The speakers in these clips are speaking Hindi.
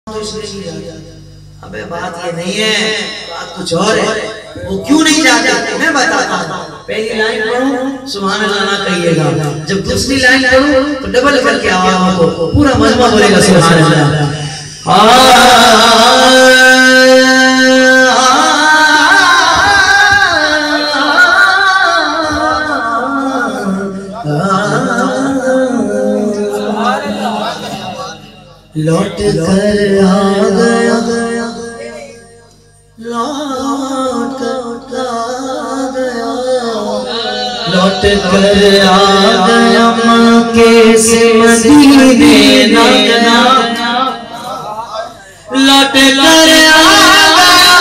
तो इसलिए अबे बात ये नहीं है, बात कुछ और है। वो क्यों नहीं जाते मैं बताता हूँ। पहली लाइन पढ़ूं सुभान अल्लाह ना कहिएगा, जब दूसरी लाइन पढ़ूं तो डबल करके आवाज को पूरा मजमा बोलेगा सुभान अल्लाह। लौट कर आ गया, लौट कर आ गया मक्के से मदीने नगरा, लौट कर आ गया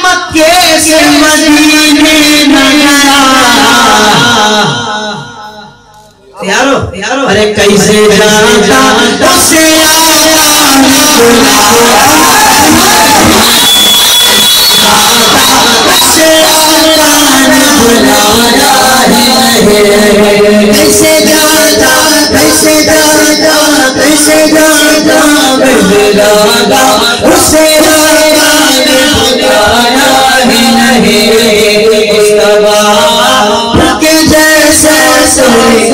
मक्के से मदीने नगरा। यारो यारो अरे कैसे जाता उसे कैसे जाता कैसे जाता कैसे जाता बिलगा उसे के जैसा सोई